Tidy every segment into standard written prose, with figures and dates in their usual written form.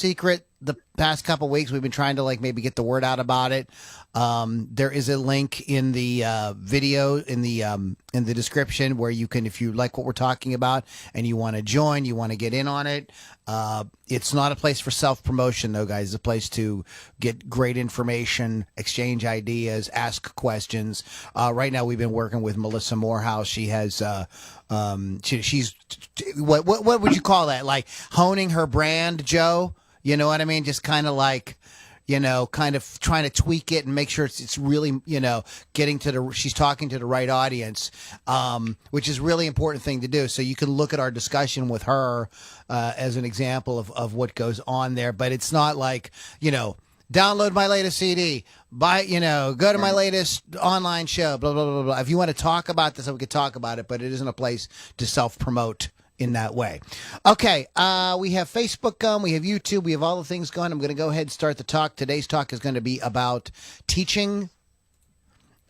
secret. The past couple weeks we've been trying to like maybe get the word out about it. There is a link in the video in the description where you can, if you like what we're talking about and you want to join, you want to get in on it. It's not a place for self promotion though, guys. It's a place to get great information, exchange ideas, ask questions. Right now we've been working with Melissa Morehouse. She has she's what would you call that? Like honing her brand, Joe? You know what I mean? Just kind of like, kind of trying to tweak it and make sure it's really, getting to she's talking to the right audience, which is a really important thing to do. So you can look at our discussion with her as an example of what goes on there. But it's not like, download my latest CD, go to my latest online show, blah, blah, blah, blah. If you want to talk about this, we could talk about it, but it isn't a place to self-promote in that way. Okay, we have Facebook going, we have YouTube, we have all the things going. I'm going to go ahead and start the talk. Today's talk is going to be about teaching.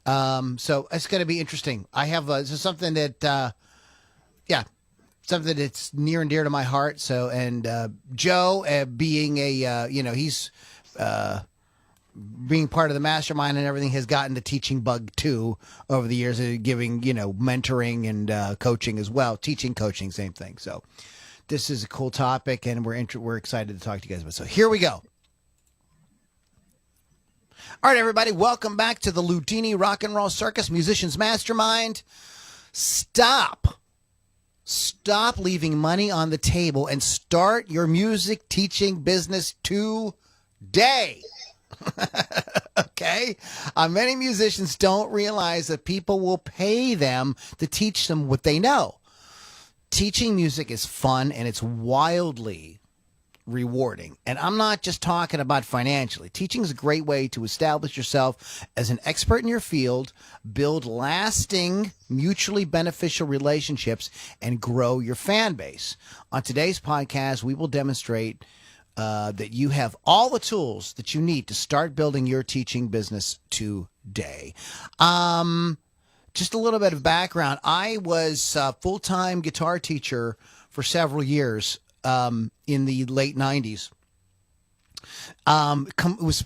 So it's going to be interesting. I have this is something that, something that's near and dear to my heart. So, and Joe, being a, he's being part of the mastermind and everything, has gotten the teaching bug too over the years, giving, mentoring and coaching as well. Teaching, coaching, same thing. So this is a cool topic and we're excited to talk to you guys about it. So here we go. All right, everybody, welcome back to the Loudini Rock and Roll Circus Musicians Mastermind. Stop leaving money on the table and start your music teaching business today. Okay. Many musicians don't realize that people will pay them to teach them what they know. Teaching music is fun and it's wildly rewarding. And I'm not just talking about financially. Teaching is a great way to establish yourself as an expert in your field, build lasting, mutually beneficial relationships, and grow your fan base. On today's podcast, we will demonstrate that you have all the tools that you need to start building your teaching business today. Just a little bit of background. I was a full-time guitar teacher for several years in the late 90s.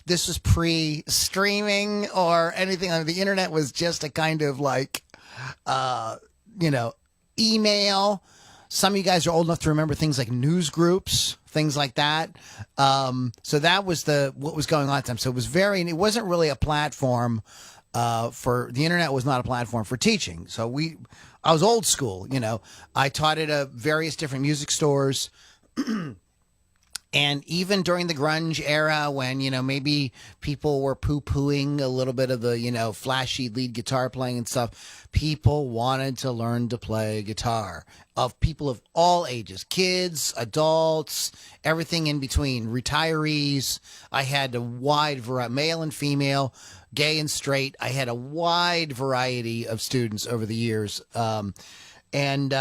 This was pre-streaming or anything. The internet was just a kind of like, email. Some of you guys are old enough to remember things like news groups, things like that. So that was what was going on at the time. So it wasn't really a platform for the internet. Was not a platform for teaching. So I was old school. I taught at various different music stores. And even during the grunge era when, maybe people were poo-pooing a little bit of the, flashy lead guitar playing and stuff, people wanted to learn to play guitar. Of people of all ages, kids, adults, everything in between, retirees. I had a wide variety, male and female, gay and straight. I had a wide variety of students over the years. And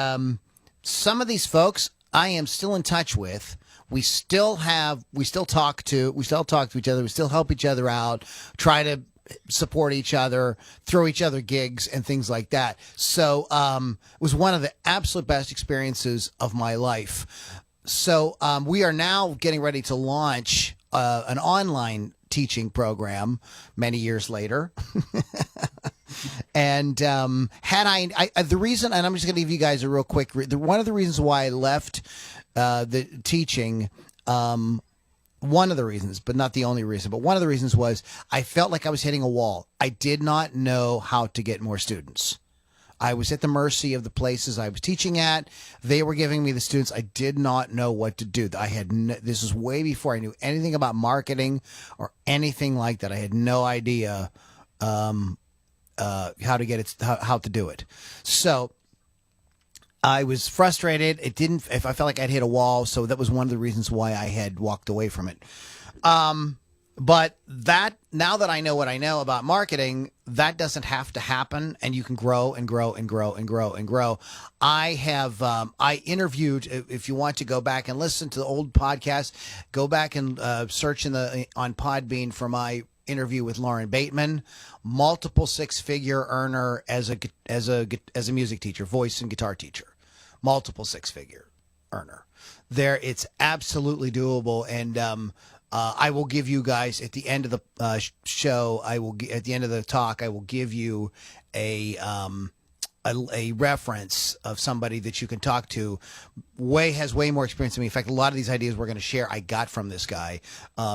some of these folks I am still in touch with. We still talk to each other. We still help each other out, try to support each other, throw each other gigs and things like that. So it was one of the absolute best experiences of my life. So we are now getting ready to launch an online teaching program many years later. And the reason, and I'm just going to give you guys a real quick, one of the reasons why I left the teaching, one of the reasons, but not the only reason, but one of the reasons was I felt like I was hitting a wall. I did not know how to get more students. I was at the mercy of the places I was teaching at. They were giving me the students. I did not know what to do. This was way before I knew anything about marketing or anything like that. I had no idea how to do it. So I was frustrated. I felt like I'd hit a wall. So that was one of the reasons why I had walked away from it. But now that I know what I know about marketing, that doesn't have to happen, and you can grow and grow and grow and grow and grow. I interviewed, if you want to go back and listen to the old podcast, go back and search on Podbean for my interview with Lauren Bateman, multiple six-figure earner as a music teacher, voice and guitar teacher, multiple six-figure earner. it's absolutely doable. And I will give you guys at the end of the show. At the end of the talk, I will give you a reference of somebody that you can talk to. Has way more experience than me. In fact, a lot of these ideas we're going to share I got from this guy.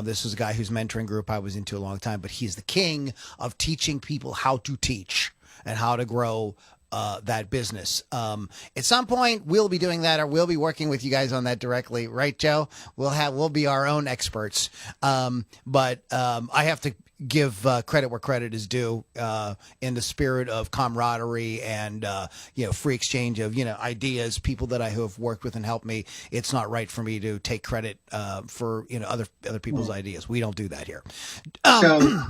This is a guy whose mentoring group I was into a long time, but he's the king of teaching people how to teach and how to grow that business. At some point we'll be doing that, or we'll be working with you guys on that directly, right, Joe? We'll be our own experts. But I have to give credit where credit is due, in the spirit of camaraderie and free exchange of ideas. People that I have worked with and helped me. It's not right for me to take credit for other people's ideas. We don't do that here. So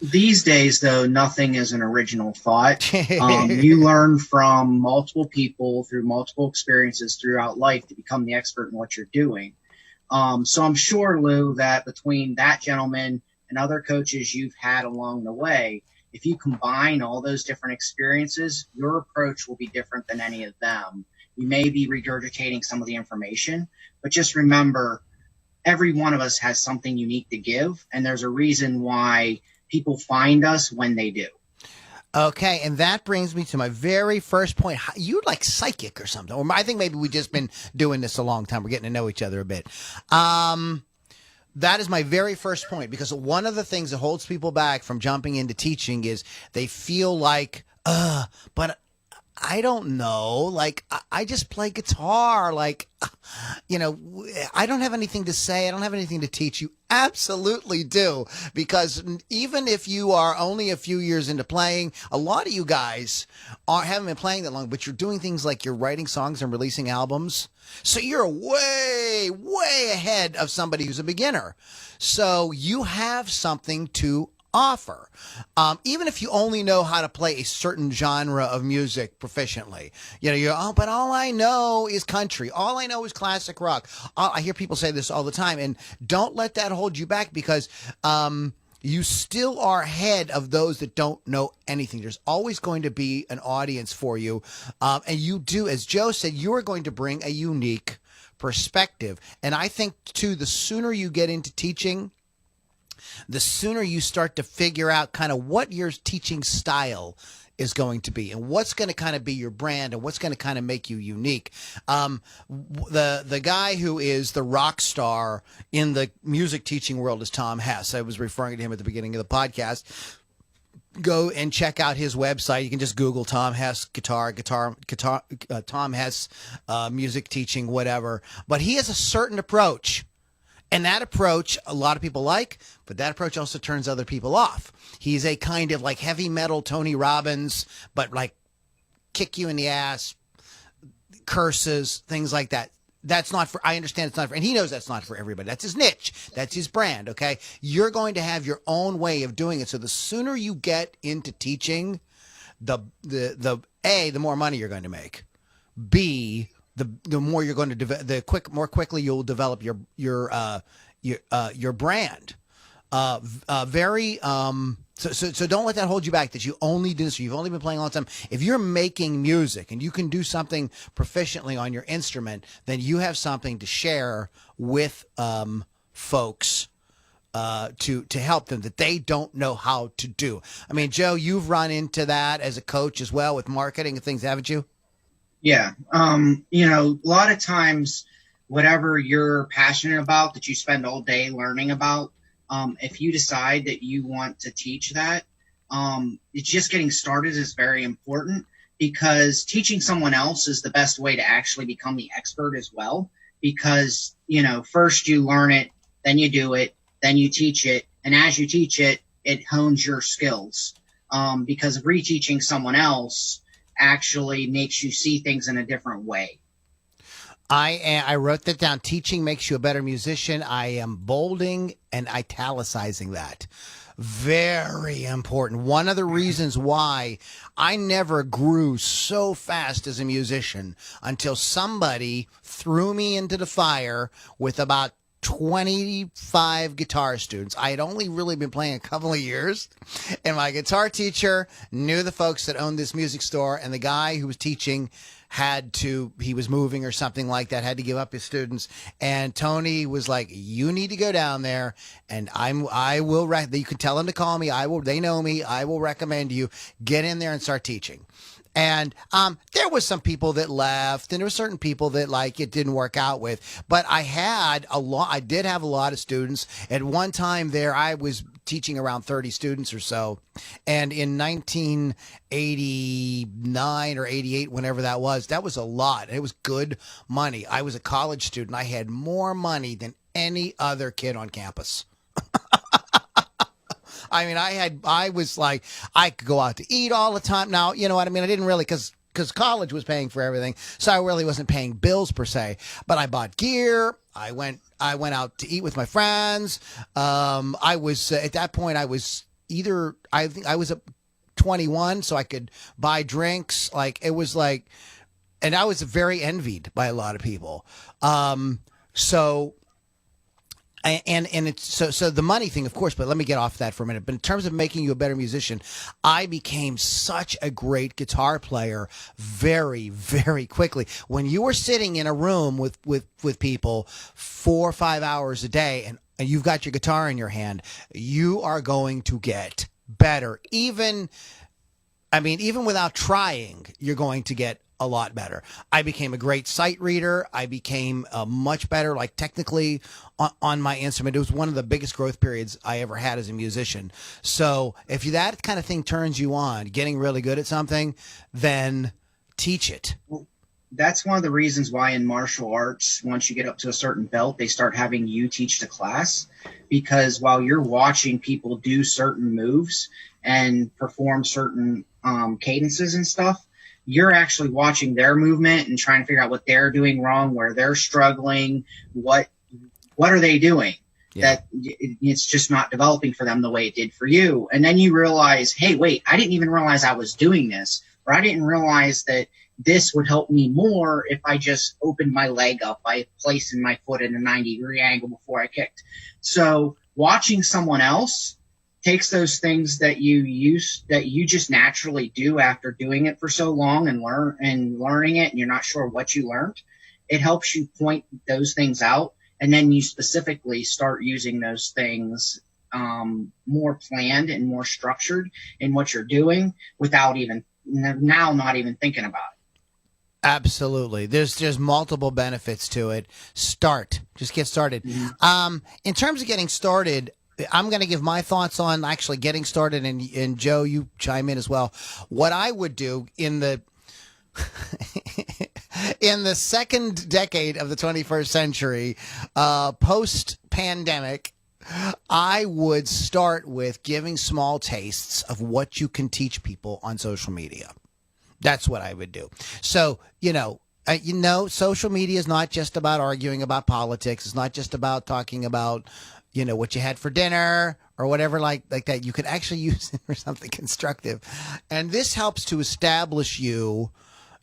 these days, though, nothing is an original thought. You learn from multiple people through multiple experiences throughout life to become the expert in what you're doing. So I'm sure, Lou, that between that gentleman and other coaches you've had along the way, if you combine all those different experiences, your approach will be different than any of them. You may be regurgitating some of the information, but just remember, every one of us has something unique to give, and there's a reason why people find us when they do. Okay, and that brings me to my very first point. You're like psychic or something. Or I think maybe we've just been doing this a long time. We're getting to know each other a bit. That is my very first point, because one of the things that holds people back from jumping into teaching is they feel like, but I don't know. Like, I just play guitar. Like, I don't have anything to say. I don't have anything to teach you. Absolutely do. Because even if you are only a few years into playing, a lot of you guys haven't been playing that long, but you're doing things like you're writing songs and releasing albums. So you're way, way ahead of somebody who's a beginner. So you have something to offer. Even if you only know how to play a certain genre of music proficiently, but all I know is country. All I know is classic rock. I hear people say this all the time, and don't let that hold you back, because you still are ahead of those that don't know anything. There's always going to be an audience for you. And you do, as Joe said, you are going to bring a unique perspective. And I think, too, the sooner you get into teaching, the sooner you start to figure out kind of what your teaching style is going to be and what's going to kind of be your brand and what's going to kind of make you unique. The guy who is the rock star in the music teaching world is Tom Hess. I was referring to him at the beginning of the podcast. Go and check out his website. You can just Google Tom Hess guitar, Tom Hess music teaching, whatever. But he has a certain approach. And that approach, a lot of people like, but that approach also turns other people off. He's a kind of like heavy metal Tony Robbins, but like kick you in the ass, curses, things like that. That's not for, I understand it's not for, and he knows that's not for everybody. That's his niche. That's his brand, okay? You're going to have your own way of doing it. So the sooner you get into teaching, the more money you're going to make. B, the more you're going to more quickly you'll develop your brand. So don't let that hold you back, that you only do this. You've only been playing all the time. If you're making music and you can do something proficiently on your instrument, then you have something to share with folks to help them that they don't know how to do. I mean, Joe, you've run into that as a coach as well with marketing and things, haven't you? Yeah. A lot of times, whatever you're passionate about that you spend all day learning about, if you decide that you want to teach that, it's just getting started is very important, because teaching someone else is the best way to actually become the expert as well. Because, first you learn it, then you do it, then you teach it. And as you teach it, it hones your skills. Because reteaching someone else actually makes you see things in a different way. I wrote that down. Teaching makes you a better musician. I am bolding and italicizing that. Very important. One of the reasons why I never grew so fast as a musician until somebody threw me into the fire with about 25 guitar students. I had only really been playing a couple of years, and my guitar teacher knew the folks that owned this music store, and the guy who was teaching he was moving or something like that, had to give up his students. And Tony was like, you need to go down there, and you can tell them to call me. They know me. I will recommend you get in there and start teaching. And there was some people that left, and there were certain people that like it didn't work out with. But I did have a lot of students. At one time there, I was teaching around 30 students or so. And in 1989 or 88, whenever that was a lot. It was good money. I was a college student. I had more money than any other kid on campus. I mean, I was like, I could go out to eat all the time. Now, you know what I mean? I didn't really, because college was paying for everything. So I really wasn't paying bills per se, but I bought gear. I went out to eat with my friends. I was, at that point, I think I was 21, so I could buy drinks. Like, it was like, and I was very envied by a lot of people. So it's so the money thing, of course, but let me get off that for a minute. But in terms of making you a better musician, I became such a great guitar player very, very quickly. When you were sitting in a room with people 4 or 5 hours a day and you've got your guitar in your hand, you are going to get better. Even without trying, you're going to get a lot better. I became a great sight reader. I became much better, like technically on my instrument. It was one of the biggest growth periods I ever had as a musician. So if that kind of thing turns you on, getting really good at something, then teach it. Well, that's one of the reasons why in martial arts, once you get up to a certain belt, they start having you teach the class, because while you're watching people do certain moves and perform certain cadences and stuff, you're actually watching their movement and trying to figure out what they're doing wrong, where they're struggling, what are they doing? Yeah. That it's just not developing for them the way it did for you. And then you realize, hey, wait, I didn't even realize I was doing this, or I didn't realize that this would help me more if I just opened my leg up by placing my foot in a 90-degree angle before I kicked. So watching someone else takes those things that you just naturally do after doing it for so long and learning it, and you're not sure what you learned. It helps you point those things out, and then you specifically start using those things more planned and more structured in what you're doing without not even thinking about it. Absolutely. There's multiple benefits to it. Just get started. Mm-hmm. In terms of getting started, I'm going to give my thoughts on actually getting started, and Joe, you chime in as well. What I would do in the in the second decade of the 21st century, post-pandemic, I would start with giving small tastes of what you can teach people on social media. That's what I would do. So, social media is not just about arguing about politics. It's not just about talking about what you had for dinner or whatever like that. You could actually use it for something constructive. And this helps to establish you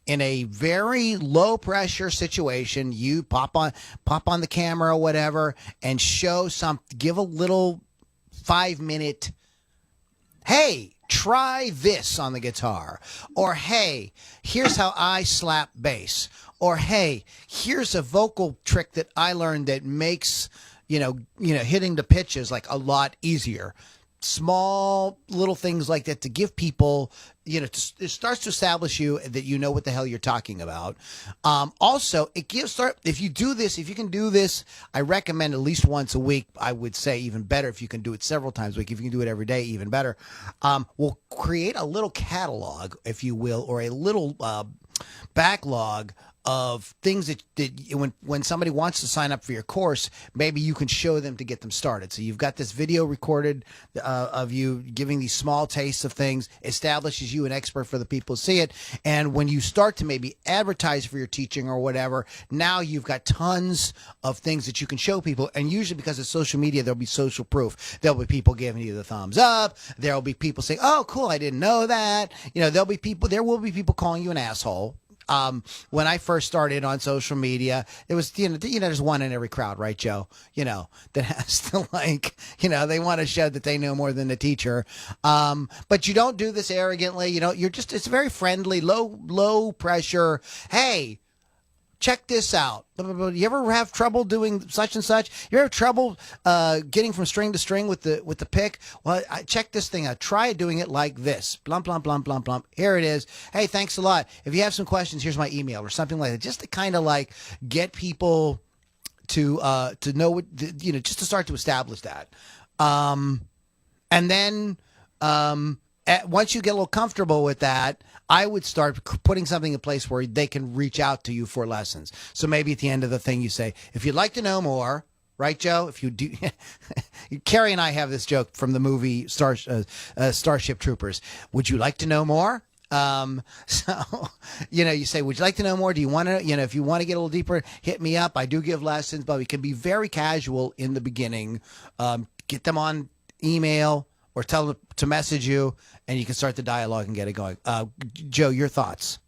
in a very low pressure situation. You pop on the camera or whatever and give a little 5-minute, hey, try this on the guitar, or hey, here's how I slap bass, or hey, here's a vocal trick that I learned that makes hitting the pitches like a lot easier. Small little things like that to give people, it starts to establish you that you know what the hell you're talking about. Also, if you can do this, I recommend at least once a week. I would say even better if you can do it several times a week. If you can do it every day, even better. We'll create a little catalog, if you will, or a little backlog of things that when somebody wants to sign up for your course, maybe you can show them to get them started. So you've got this video recorded of you giving these small tastes of things, establishes you an expert for the people to see it. And when you start to maybe advertise for your teaching or whatever, now you've got tons of things that you can show people. And usually because of social media, there'll be social proof. There'll be people giving you the thumbs up. There'll be people saying, oh, cool, I didn't know that. There will be people calling you an asshole. When I first started on social media, it was, there's one in every crowd, right, Joe? That has to they want to show that they know more than the teacher. But you don't do this arrogantly. It's very friendly, low pressure. Hey, check this out. You ever have trouble doing such and such? You ever have trouble getting from string to string with the pick? Well, check this thing out. Try doing it like this. Blump, blump, blump, blump, blump. Here it is. Hey, thanks a lot. If you have some questions, here's my email or something like that. Just to kind of get people to know what, just to start to establish that. And then once you get a little comfortable with that, I would start putting something in place where they can reach out to you for lessons. So maybe at the end of the thing you say, if you'd like to know more, right, Joe? If you do, Carrie and I have this joke from the movie Starship Troopers. Would you like to know more? You say, would you like to know more? Do you want to, if you want to get a little deeper, hit me up. I do give lessons, but we can be very casual in the beginning. Get them on email or tell them to message you, and you can start the dialogue and get it going. Joe, your thoughts?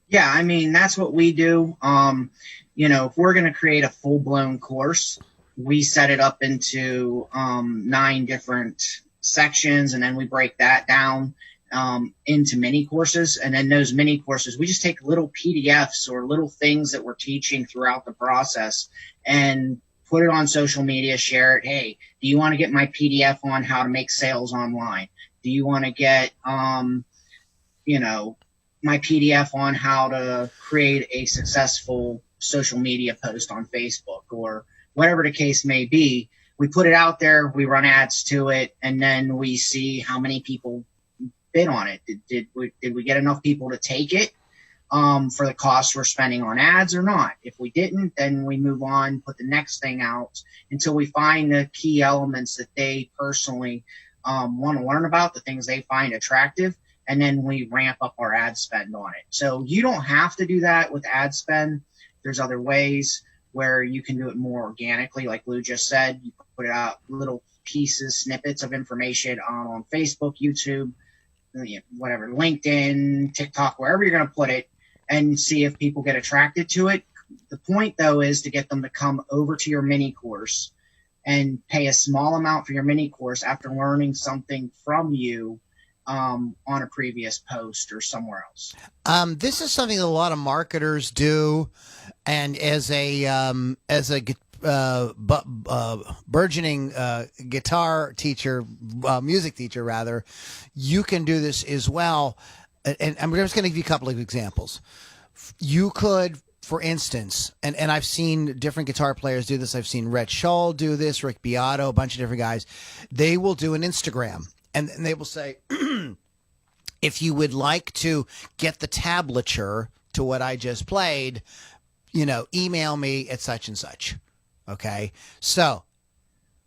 Yeah, I mean, that's what we do. If we're going to create a full-blown course, we set it up into 9 different sections, and then we break that down into mini courses. And then those mini courses, we just take little PDFs or little things that we're teaching throughout the process and put it on social media, share it. Hey, do you want to get my PDF on how to make sales online? Do you want to get, my PDF on how to create a successful social media post on Facebook or whatever the case may be? We put it out there, we run ads to it, and then we see how many people bid on it. Did we get enough people to take it? For the cost we're spending on ads or not. If we didn't, then we move on, put the next thing out until we find the key elements that they personally want to learn about, the things they find attractive, and then we ramp up our ad spend on it. So you don't have to do that with ad spend. There's other ways where you can do it more organically, like Lou just said. You put out little pieces, snippets of information on Facebook, YouTube, whatever, LinkedIn, TikTok, wherever you're going to put it, and see if people get attracted to it. The point, though, is to get them to come over to your mini course and pay a small amount for your mini course after learning something from you on a previous post or somewhere else. This is something that a lot of marketers do, and as a burgeoning guitar teacher, music teacher rather, you can do this as well. And I'm just going to give you a couple of examples. You could, for instance, and I've seen different guitar players do this. I've seen Rhett Shull do this, Rick Beato, a bunch of different guys. They will do an Instagram, and they will say, if you would like to get the tablature to what I just played, email me at such and such. Okay? So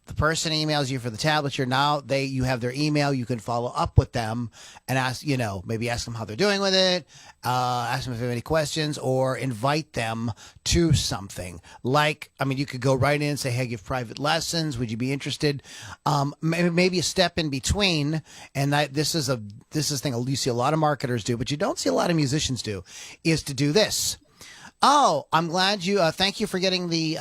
the person emails you for the tablature. Now you have their email. You can follow up with them and ask, maybe ask them how they're doing with it, ask them if they have any questions, or invite them to something. You could go right in and say, hey, I give private lessons. Would you be interested? Maybe a step in between. And this is a thing you see a lot of marketers do, but you don't see a lot of musicians do, is to do this. Oh, I'm glad you, thank you for getting the,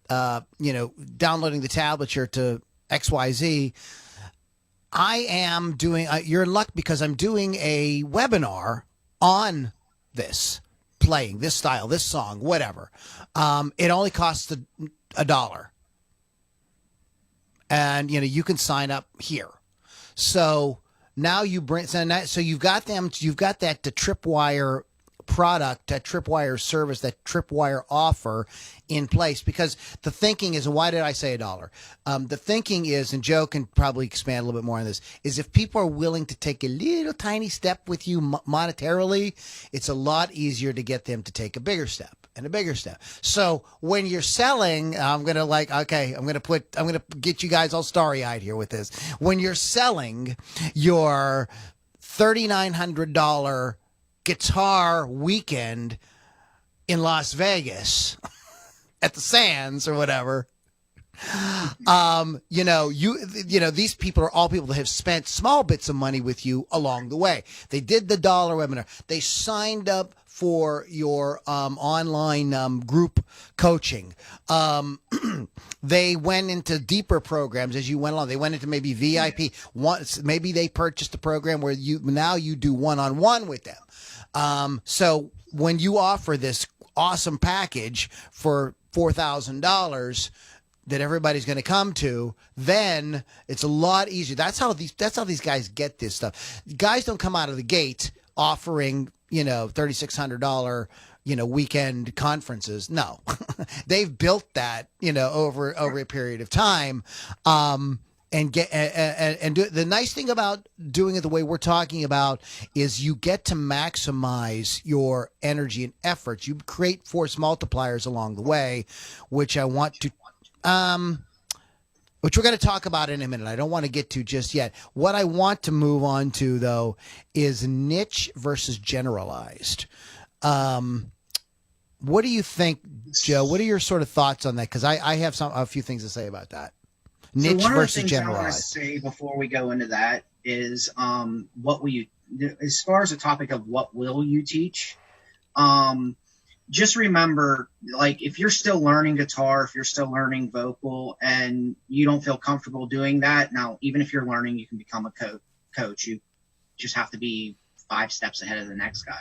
downloading the tablature to XYZ. I am doing, you're in luck because I'm doing a webinar on this, playing this style, this song, whatever. It only costs $1. And, you can sign up here. So now you've got that the Tripwire product, that Tripwire service, that Tripwire offer in place, because the thinking is, why did I say $1? The thinking is, and Joe can probably expand a little bit more on this, is if people are willing to take a little tiny step with you monetarily, it's a lot easier to get them to take a bigger step and a bigger step. So when you're selling, I'm going to get you guys all starry-eyed here with this. When you're selling your $3,900 guitar weekend in Las Vegas at the Sands or whatever, These people are all people that have spent small bits of money with you along the way. They did the dollar webinar. They signed up for your online group coaching. They went into deeper programs as you went along. They went into maybe VIP. Maybe they purchased a program where you do one-on-one with them. So when you offer this awesome package for $4,000 that everybody's going to come to, then it's a lot easier. That's how these guys get this stuff. Guys don't come out of the gate offering, $3,600, weekend conferences. No, they've built that, over a period of time. And the nice thing about doing it the way we're talking about is you get to maximize your energy and efforts. You create force multipliers along the way, which I want to, which we're going to talk about in a minute. I don't want to get to just yet. What I want to move on to, though, is niche versus generalized. What do you think, Joe? What are your sort of thoughts on that? Because I have a few things to say about that. Niche so one versus of the things generalized. I want to say before we go into that is what will you, as far as the topic of what will you teach, just remember, like, if you're still learning guitar, if you're still learning vocal, and you don't feel comfortable doing that, now, even if you're learning, you can become a coach. You just have to be 5 steps ahead of the next guy.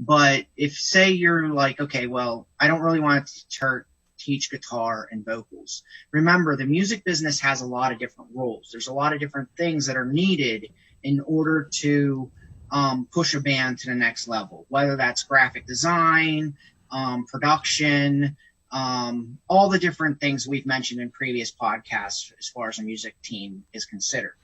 But if, say, you're like, okay, well, I don't really want to teach guitar and vocals. Remember, the music business has a lot of different roles. There's a lot of different things that are needed in order to push a band to the next level, whether that's graphic design, production, all the different things we've mentioned in previous podcasts as far as a music team is considered.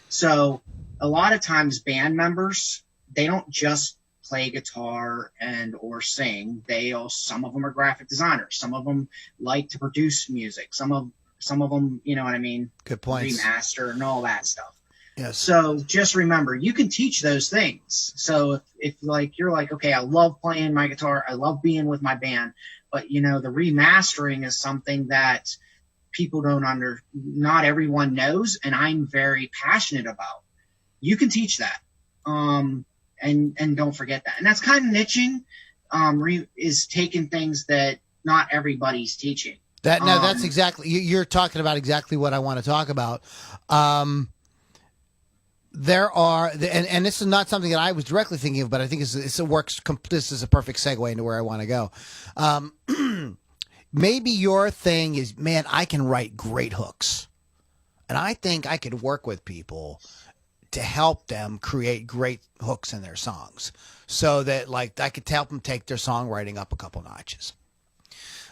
So a lot of times band members, they don't just play guitar and or sing. Some of them are graphic designers. Some of them like to produce music. Some of them, you know what I mean? Good points. Remaster and all that stuff. Yes. So just remember, you can teach those things. So if you're like, okay, I love playing my guitar, I love being with my band, but the remastering is something that people not everyone knows, and I'm very passionate about. You can teach that. And don't forget that. And that's kind of niching, is taking things that not everybody's teaching. That's exactly, you're talking about exactly what I want to talk about. There are, and this is not something that I was directly thinking of, but I think this is a perfect segue into where I want to go. Maybe your thing is, man, I can write great hooks. And I think I could work with people to help them create great hooks in their songs so that, like, I could help them take their songwriting up a couple notches.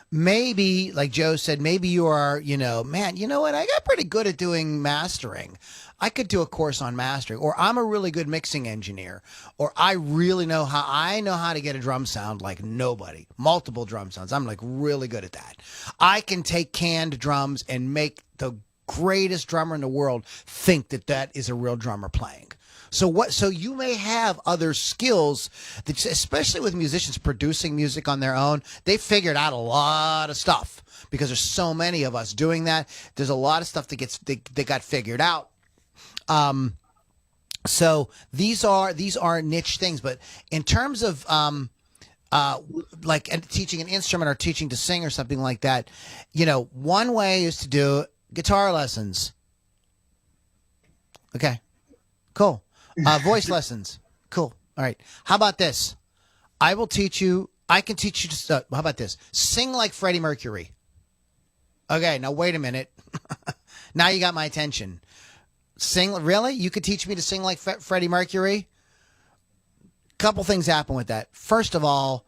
Maybe, like Joe said, maybe you are, man, you know what? I got pretty good at doing mastering. I could do a course on mastering, or I'm a really good mixing engineer, or I know how to get a drum sound like nobody, multiple drum sounds. I'm like really good at that. I can take canned drums and make the greatest drummer in the world think that is a real drummer playing. So you may have other skills that, especially with musicians producing music on their own, they figured out a lot of stuff because there's so many of us doing that. There's a lot of stuff that got figured out. So these are niche things, but in terms of like teaching an instrument or teaching to sing or something like that, one way is to do guitar lessons. Okay, cool. Voice lessons. Cool. All right. How about this? I can teach you how about this? Sing like Freddie Mercury. Okay, now wait a minute. Now you got my attention. Really? You could teach me to sing like Freddie Mercury? Couple things happen with that. First of all,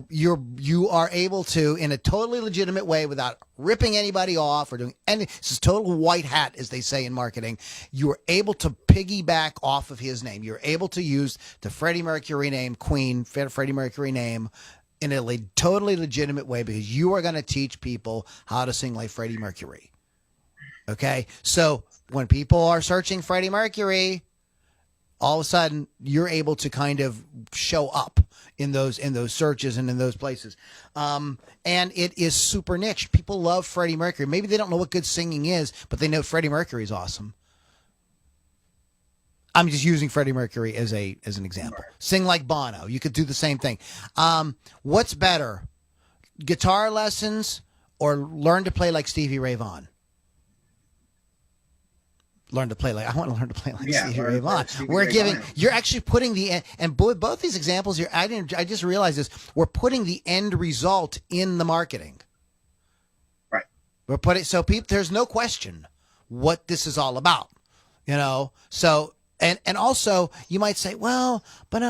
you are able to, in a totally legitimate way, without ripping anybody off or doing any, this is total white hat, as they say in marketing. You are able to piggyback off of his name. You're able to use the Freddie Mercury name, Queen, Freddie Mercury name, in a totally legitimate way, because you are going to teach people how to sing like Freddie Mercury. Okay? So when people are searching Freddie Mercury, all of a sudden you're able to kind of show up in those searches and in those places. And it is super niche. People love Freddie Mercury. Maybe they don't know what good singing is, but they know Freddie Mercury is awesome. I'm just using Freddie Mercury as an example. Right. Sing like Bono. You could do the same thing. What's better, guitar lessons or learn to play like Stevie Ray Vaughan? I want to learn to play like Stevie Ray Vaughan. You're actually putting both these examples here. I just realized this. We're putting the end result in the marketing. Right. We're putting, there's no question what this is all about, so. And also you might say, well, but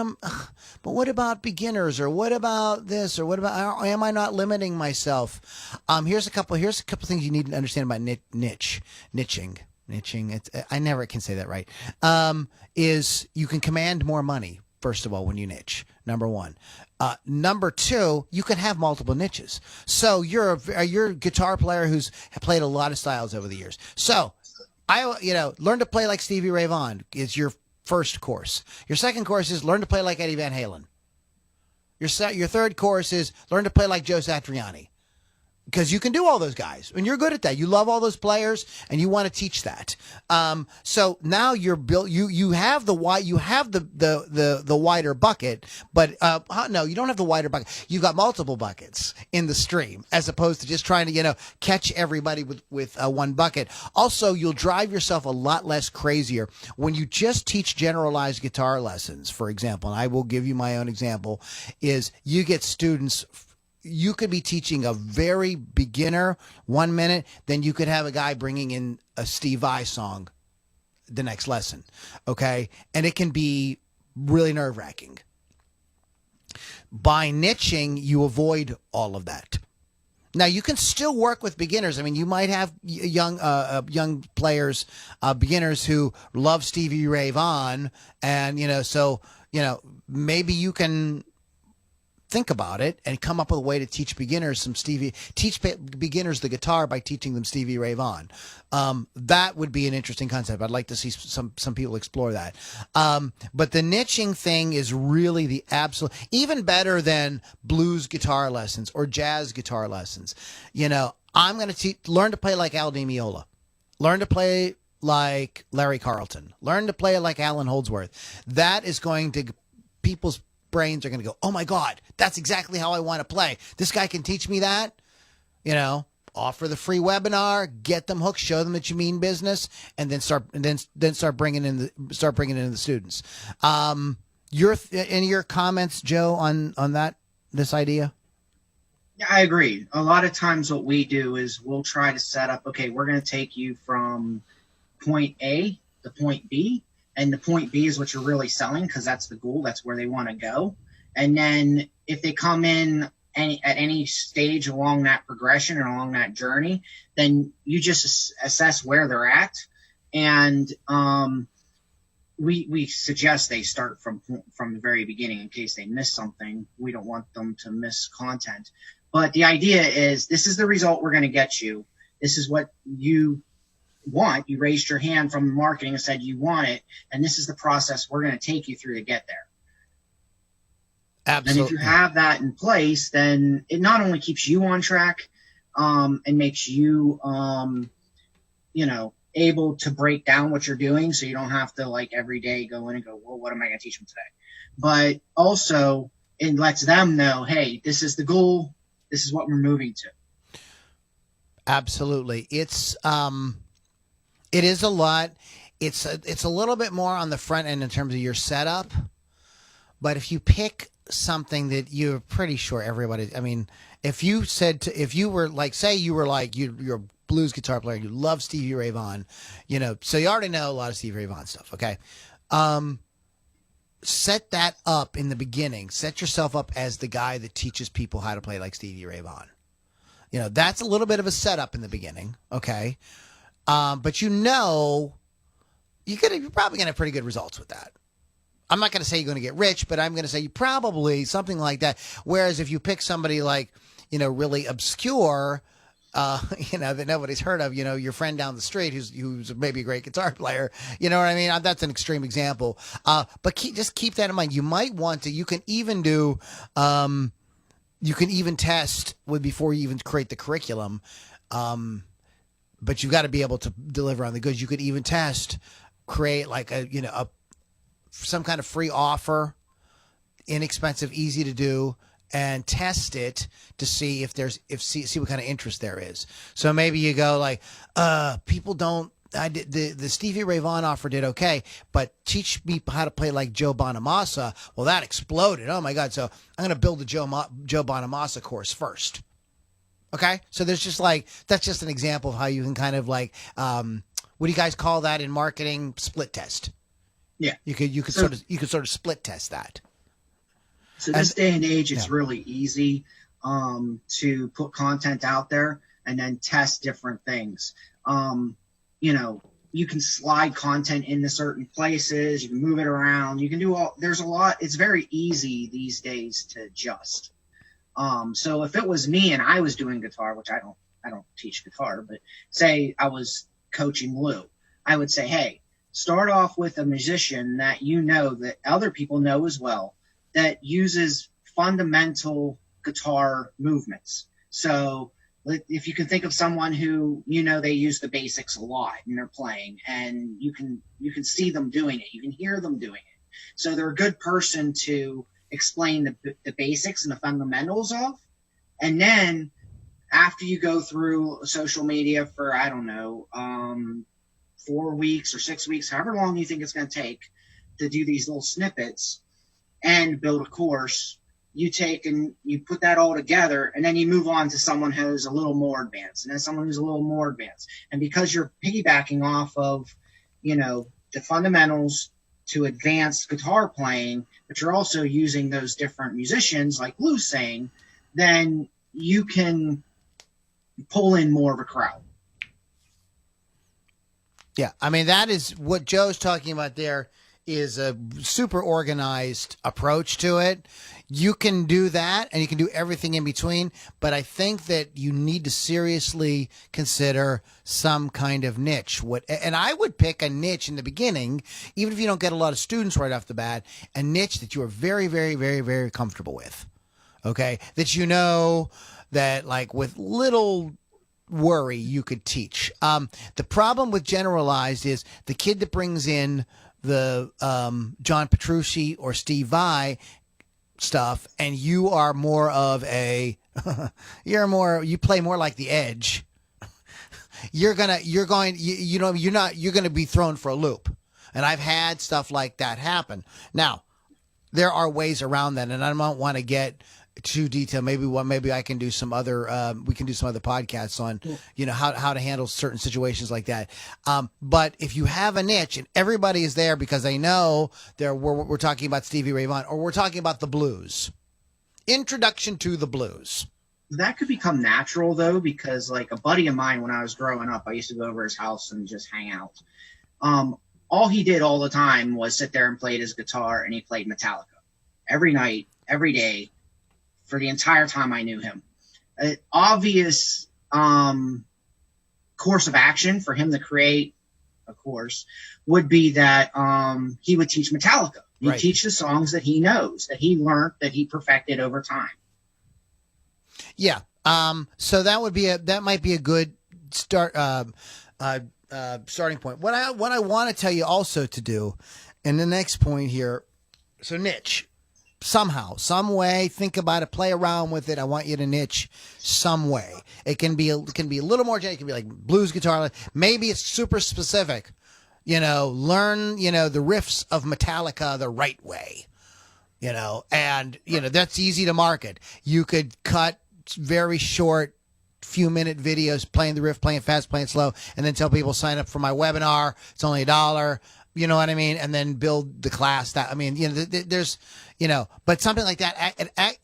what about beginners, or what about this, or what about, am I not limiting myself? Here's a couple things you need to understand about niching. I never can say that right. Is you can command more money, first of all, when you niche, number one. Number two, you can have multiple niches. So you're a guitar player who's played a lot of styles over the years. So learn to play like Stevie Ray Vaughan is your first course. Your second course is learn to play like Eddie Van Halen. Your third course is learn to play like Joe Satriani. Because you can do all those guys, and you're good at that. You love all those players, and you want to teach that. So now you're built. You have the wider bucket, but no, you don't have the wider bucket. You've got multiple buckets in the stream, as opposed to just trying to catch everybody with one bucket. Also, you'll drive yourself a lot less crazier when you just teach generalized guitar lessons. For example, and I will give you my own example, is you get students. You could be teaching a very beginner 1 minute, then you could have a guy bringing in a Steve Vai song the next lesson, okay? And it can be really nerve-wracking. By niching, you avoid all of that. Now, you can still work with beginners. I mean, you might have young players, beginners who love Stevie Ray Vaughan, and, so maybe you can think about it and come up with a way to teach beginners beginners the guitar by teaching them Stevie Ray Vaughan. That would be an interesting concept. I'd like to see some people explore that. But the niching thing is really the absolute, even better than blues guitar lessons or jazz guitar lessons. I'm going to learn to play like Al Di Meola, learn to play like Larry Carlton, learn to play like Alan Holdsworth. That is going to, people's brains are going to go, oh my God, that's exactly how I want to play. This guy can teach me that. Offer the free webinar, get them hooked, show them that you mean business, and then start bringing in the students. Your comments, Joe, on this idea? Yeah, I agree. A lot of times what we do is we'll try to set up, okay, we're going to take you from point A to point B. And the point B is what you're really selling, because that's the goal. That's where they want to go. And then if they come in at any stage along that progression or along that journey, then you just assess where they're at. And we suggest they start from the very beginning in case they miss something. We don't want them to miss content. But the idea is, this is the result we're going to get you. This is what you want. You raised your hand from marketing and said you want it, and this is the process we're going to take you through to get there. Absolutely. And if you have that in place, then it not only keeps you on track, and makes you able to break down what you're doing, so you don't have to every day go in and go, well, what am I going to teach them today? But also it lets them know, hey, this is the goal, this is what we're moving to. Absolutely. It is a lot. It's a little bit more on the front end in terms of your setup. But if you pick something that you're pretty sure everybody, I mean, if you were you're a blues guitar player, you love Stevie Ray Vaughan, so you already know a lot of Stevie Ray Vaughan stuff. Okay. Set that up in the beginning. Set yourself up as the guy that teaches people how to play like Stevie Ray Vaughan. That's a little bit of a setup in the beginning. Okay. But you're probably going to have pretty good results with that. I'm not going to say you're going to get rich, but I'm going to say you probably something like that. Whereas if you pick somebody really obscure, that nobody's heard of, your friend down the street who's maybe a great guitar player. You know what I mean? That's an extreme example. But just keep that in mind. You might want to, you can even test before you even create the curriculum. But you've got to be able to deliver on the goods. You could even create like some kind of free offer, inexpensive, easy to do, and test it to see see what kind of interest there is. So maybe you go like, people don't. I did the Stevie Ray Vaughan offer did okay, but teach me how to play like Joe Bonamassa. Well, that exploded. Oh my God! So I'm going to build the Joe Bonamassa course first. Okay, so there's that's just an example of how you can kind of what do you guys call that in marketing? Split test. Yeah, you could sort of split test that. So this day and age, it's really easy to put content out there and then test different things. You can slide content into certain places. You can move it around. You can do there's a lot. It's very easy these days to adjust. So if it was me and I was doing guitar, which I don't teach guitar, but say I was coaching Lou, I would say, hey, start off with a musician that that other people know as well, that uses fundamental guitar movements. So if you can think of someone who, they use the basics a lot and they're playing, and you can see them doing it. You can hear them doing it. So they're a good person to explain the basics and the fundamentals of. And then after you go through social media for, 4 weeks or 6 weeks, however long you think it's going to take to do these little snippets and build a course, you take and you put that all together, and then you move on to someone who's a little more advanced, and then someone who's a little more advanced. And because you're piggybacking off of, the fundamentals to advanced guitar playing, but you're also using those different musicians, like Lou's saying, then you can pull in more of a crowd. Yeah, I mean, that is what Joe's talking about there, is a super organized approach to it. You can do that, and you can do everything in between, but I think that you need to seriously consider some kind of niche. And I would pick a niche in the beginning, even if you don't get a lot of students right off the bat, a niche that you are very, very, very, very comfortable with. Okay? That that like with little worry you could teach. The problem with generalized is the kid that brings in the John Petrucci or Steve Vai stuff, and you are more of you play more like the Edge. You're gonna be thrown for a loop. And I've had stuff like that happen. Now, there are ways around that, and I don't want to get too detailed. Maybe I can do some other we can do some other podcasts on how to handle certain situations like that. But if you have a niche and everybody is there because they know we're talking about Stevie Ray Vaughan, or we're talking about the blues, introduction to the blues. That could become natural though, because like a buddy of mine, when I was growing up, I used to go over his house and just hang out. All he did all the time was sit there and played his guitar, and he played Metallica every night, every day, for the entire time I knew him. An obvious course of action for him to create a course would be that he would teach Metallica. He'd teach the songs that he knows, that he learned, that he perfected over time. Yeah. So that might be a good start starting point. What I want to tell you also to do, and the next point here, so niche. Somehow, some way, think about it, play around with it. I want you to niche some way. It can be a little more general. It can be like blues guitar. Maybe it's super specific. Learn, the riffs of Metallica the right way. And that's easy to market. You could cut very short, few-minute videos playing the riff, playing fast, playing slow, and then tell people sign up for my webinar. It's only $1. You know what I mean? And then build the class. There's, but something like that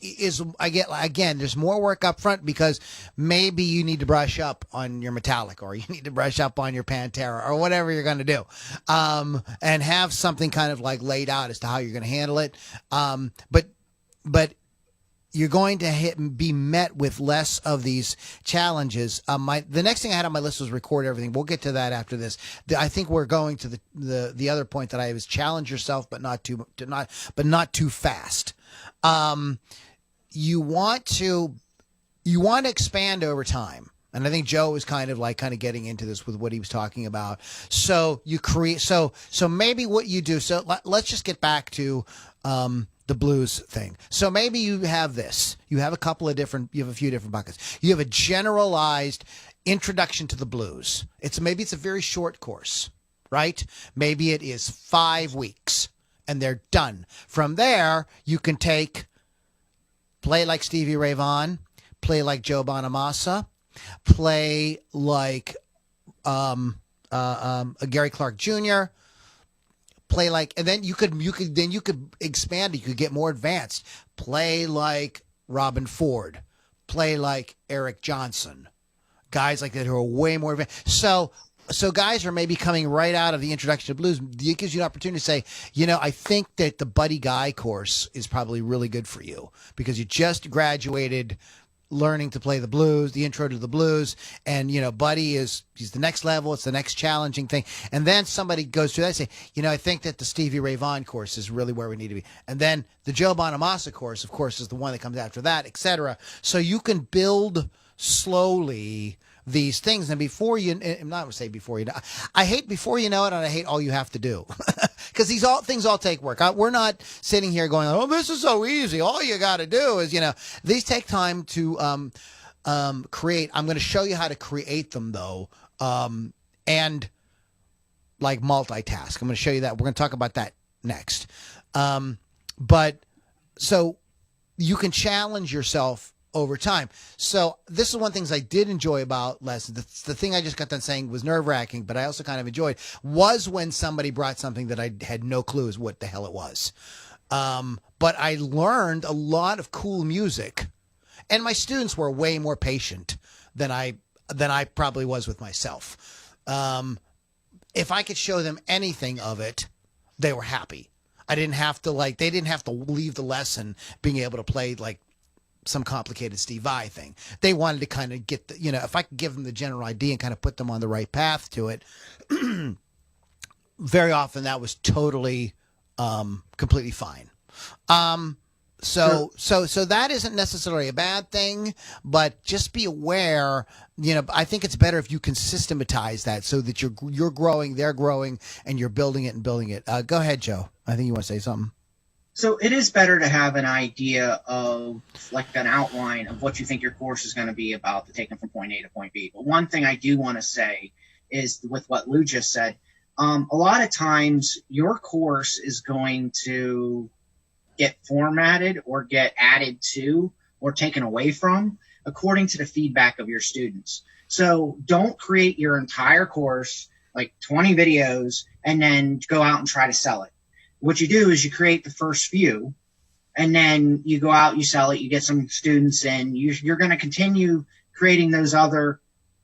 there's more work up front, because maybe you need to brush up on your Metallica, or you need to brush up on your Pantera, or whatever you're going to do. And have something kind of like laid out as to how you're going to handle it. But you're going to be met with less of these challenges. The next thing I had on my list was record everything. We'll get to that after this. I think we're going to the other point that I have is challenge yourself, but not too fast. You want to expand over time. And I think Joe was kind of getting into this with what he was talking about. So you create, so maybe what you do, so let's just get back to, the blues thing. So maybe you have this, you have a few different buckets. You have a generalized introduction to the blues. Maybe it's a very short course, right? Maybe it is 5 weeks and they're done. From there, you can play like Stevie Ray Vaughan, play like Joe Bonamassa, play like Gary Clark Jr., play like, and then you could expand it. You could get more advanced. Play like Robin Ford, play like Eric Johnson, guys like that who are way more advanced. So guys are maybe coming right out of the introduction to blues. It gives you an opportunity to say, I think that the Buddy Guy course is probably really good for you because you just graduated learning to play the blues, the intro to the blues, and Buddy he's the next level, it's the next challenging thing. And then somebody goes through that and say, I think that the Stevie Ray Vaughan course is really where we need to be. And then the Joe Bonamassa course, of course, is the one that comes after that, etc. So you can build slowly these things, and before you, I'm not going to say before you know, I hate before you know it, and I hate all you have to do, because things all take work. We're not sitting here going, oh, this is so easy. All you got to do is, these take time to create. I'm going to show you how to create them though, and like multitask. I'm going to show you that. We're going to talk about that next. But so you can challenge yourself over time. So this is one of the things I did enjoy about lessons. The thing I just got done saying was nerve-wracking, but I also kind of enjoyed was when somebody brought something that I had no clue as what the hell it was. But I learned a lot of cool music, and my students were way more patient than I probably was with myself. If I could show them anything of it, they were happy. They didn't have to leave the lesson being able to play like some complicated Steve Vai thing. They wanted to kind of get if I could give them the general idea and kind of put them on the right path to it, very often that was totally, completely fine. So that isn't necessarily a bad thing, but just be aware, I think it's better if you can systematize that so that you're growing, they're growing, and you're building it. Go ahead, Joe. I think you want to say something. So it is better to have an idea of like an outline of what you think your course is going to be about to take them from point A to point B. But one thing I do want to say is with what Lou just said, a lot of times your course is going to get formatted or get added to or taken away from according to the feedback of your students. So don't create your entire course, like 20 videos, and then go out and try to sell it. What you do is you create the first few, and then you go out, you sell it, you get some students in. You're going to continue creating those other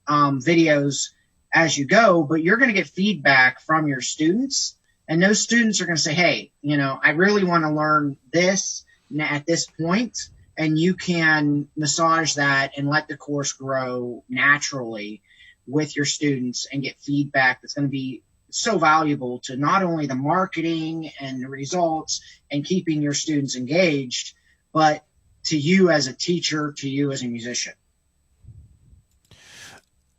videos as you go, but you're going to get feedback from your students, and those students are going to say, hey, I really want to learn this at this point, and you can massage that and let the course grow naturally with your students and get feedback that's going to be so valuable to not only the marketing and the results and keeping your students engaged, but to you as a teacher, to you as a musician.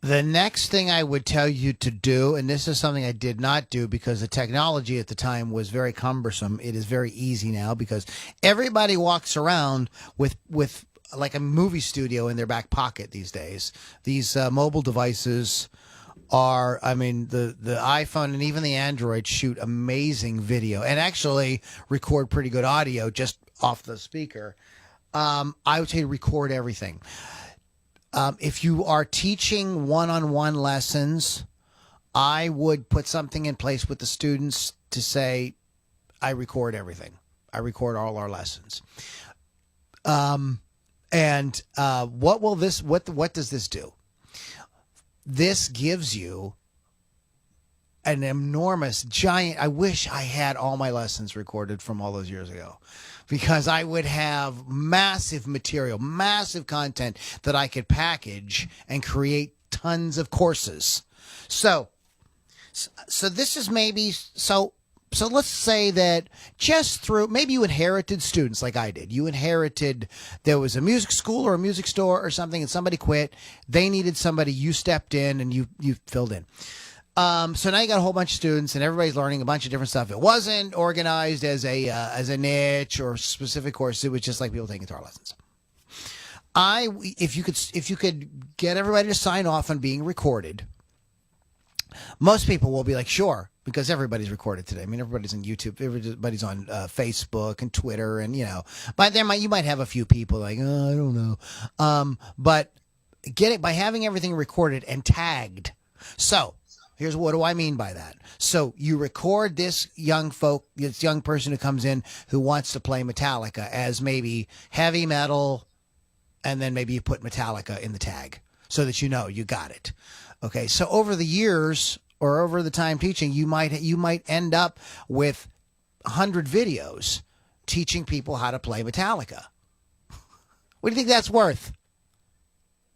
The next thing I would tell you to do, and this is something I did not do because the technology at the time was very cumbersome. It is very easy now because everybody walks around with like a movie studio in their back pocket these days. These mobile devices are, the iPhone and even the Android shoot amazing video and actually record pretty good audio just off the speaker. I would say record everything. If you are teaching one-on-one lessons, I would put something in place with the students to say, I record everything. I record all our lessons. What does this do? This gives you an enormous giant. I wish I had all my lessons recorded from all those years ago, because I would have massive material, massive content that I could package and create tons of courses. So this is maybe so let's say that just through, maybe you inherited students like I did. You inherited, there was a music school or a music store or something, and somebody quit. They needed somebody, you stepped in and you filled in. So now you got a whole bunch of students and everybody's learning a bunch of different stuff. It wasn't organized as a niche or specific course. It was just like people taking guitar lessons. If you could get everybody to sign off on being recorded, most people will be like, sure, because everybody's recorded today. I mean, everybody's on YouTube, everybody's on Facebook and Twitter, and but you might have a few people like, oh, I don't know. But get it by having everything recorded and tagged. So here's what do I mean by that. So you record this young person who comes in who wants to play Metallica as maybe heavy metal, and then maybe you put Metallica in the tag so that you got it. Okay, so over the years or over the time teaching, you might end up with 100 videos teaching people how to play Metallica. What do you think that's worth?